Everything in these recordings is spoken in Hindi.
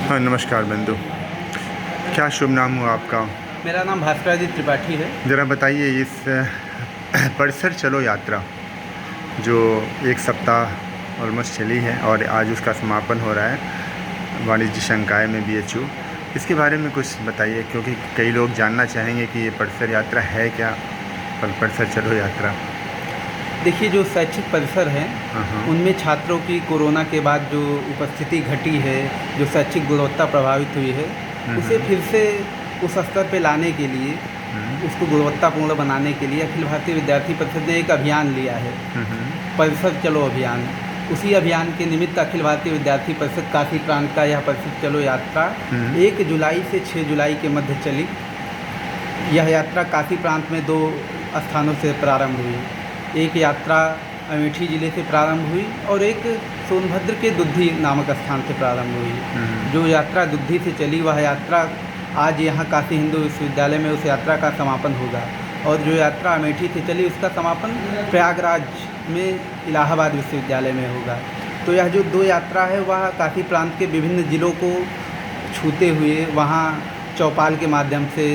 हाँ, नमस्कार बंधु। क्या शुभ नाम हुआ आपका? मेरा नाम भास्करादित्य त्रिपाठी है। ज़रा बताइए इस परिसर चलो यात्रा जो एक सप्ताह ऑलमोस्ट चली है और आज उसका समापन हो रहा है वाणिज्य संकाय में BHU। इसके बारे में कुछ बताइए, क्योंकि कई लोग जानना चाहेंगे कि ये परिसर यात्रा है क्या, परिसर चलो यात्रा। देखिए, जो शैक्षिक परिसर हैं हाँ। उनमें छात्रों की कोरोना के बाद जो उपस्थिति घटी है, जो शैक्षिक गुणवत्ता प्रभावित हुई है, उसे फिर से उस स्तर पे लाने के लिए, उसको गुणवत्तापूर्ण बनाने के लिए अखिल भारतीय विद्यार्थी परिषद ने एक अभियान लिया है, परिसर चलो अभियान। उसी अभियान के निमित्त अखिल भारतीय विद्यार्थी परिषद काशी प्रांत का यह परिसर चलो यात्रा 1 जुलाई से 6 जुलाई के मध्य चली। यह यात्रा काशी प्रांत में 2 स्थानों से प्रारंभ हुई। एक यात्रा अमेठी ज़िले से प्रारंभ हुई और एक सोनभद्र के दुद्धी नामक स्थान से प्रारंभ हुई। जो यात्रा दुद्धी से चली वह यात्रा आज यहाँ काशी हिंदू विश्वविद्यालय में उस यात्रा का समापन होगा, और जो यात्रा अमेठी से चली उसका समापन प्रयागराज में इलाहाबाद विश्वविद्यालय में होगा। तो यह जो 2 यात्रा है वह काशी प्रांत के विभिन्न ज़िलों को छूते हुए वहाँ चौपाल के माध्यम से,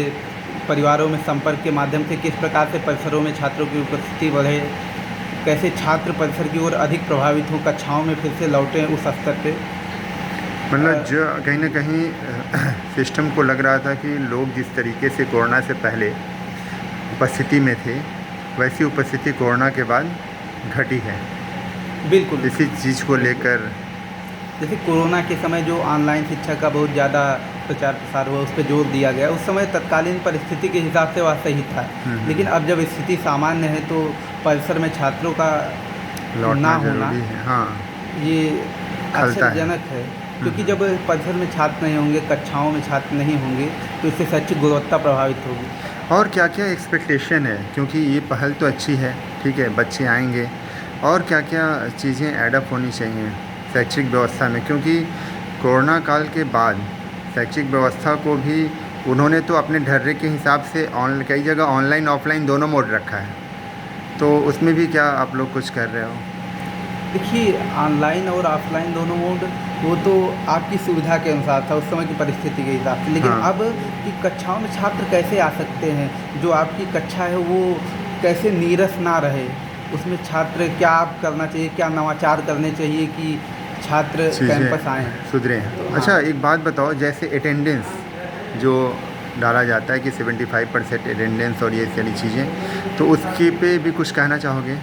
परिवारों में संपर्क के माध्यम से किस प्रकार से परिसरों में छात्रों की उपस्थिति बढ़े, कैसे छात्र परिसर की ओर अधिक प्रभावित हों, कक्षाओं में फिर से लौटें उस स्तर पे। मतलब जो कहीं ना कहीं सिस्टम को लग रहा था कि लोग जिस तरीके से कोरोना से पहले उपस्थिति में थे वैसी उपस्थिति कोरोना के बाद घटी है। बिल्कुल। इसी चीज़ को लेकर जैसे कोरोना के समय जो ऑनलाइन शिक्षा का बहुत ज़्यादा प्रचार प्रसार हुआ, उस पर जोर दिया गया, उस समय तत्कालीन परिस्थिति के हिसाब से वह सही था। लेकिन अब जब स्थिति सामान्य है तो परिसर में छात्रों का ना होना ये आश्चर्यजनक है, क्योंकि जब परिसर में छात्र नहीं होंगे, कक्षाओं में छात्र नहीं होंगे तो इससे शैक्षिक गुणवत्ता प्रभावित होगी। और क्या क्या एक्सपेक्टेशन है, क्योंकि ये पहल तो अच्छी है, ठीक है, बच्चे आएंगे, और क्या क्या चीज़ें एडअप होनी चाहिए शैक्षिक व्यवस्था में, क्योंकि कोरोना काल के बाद शैक्षिक व्यवस्था को भी उन्होंने तो अपने ढर्रे के हिसाब से कई जगह ऑनलाइन ऑफलाइन दोनों मोड रखा है, तो उसमें भी क्या आप लोग कुछ कर रहे हो? देखिए, ऑनलाइन और ऑफलाइन दोनों मोड वो तो आपकी सुविधा के अनुसार था, उस समय की परिस्थिति के हिसाब से। लेकिन अब की कक्षाओं में छात्र कैसे आ सकते हैं, जो आपकी कक्षा है वो कैसे नीरस ना रहे, उसमें छात्र क्या आप करना चाहिए, क्या नवाचार करने चाहिए कि छात्र कैंपस आएँ, सुधरे। तो अच्छा, एक बात बताओ, जैसे अटेंडेंस जो डाला जाता है कि 75% अटेंडेंस और ये सारी चीज़ें, तो उसके पे भी कुछ कहना चाहोगे?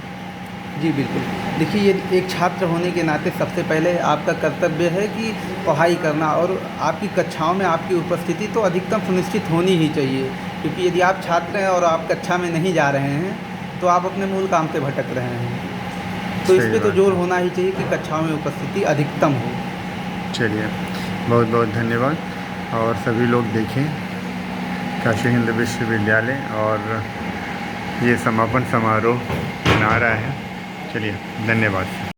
जी बिल्कुल। देखिए, ये एक छात्र होने के नाते सबसे पहले आपका कर्तव्य है कि पढ़ाई करना, और आपकी कक्षाओं में आपकी उपस्थिति तो अधिकतम सुनिश्चित होनी ही चाहिए, क्योंकि यदि आप छात्र हैं और आप कक्षा में नहीं जा रहे हैं तो आप अपने मूल काम से भटक रहे हैं। तो इस पे तो जोर होना ही चाहिए कि कक्षाओं में उपस्थिति अधिकतम हो। चलिए, बहुत बहुत धन्यवाद। और सभी लोग देखें काशी हिंदू विश्वविद्यालय और ये समापन समारोह मना रहा है। चलिए, धन्यवाद।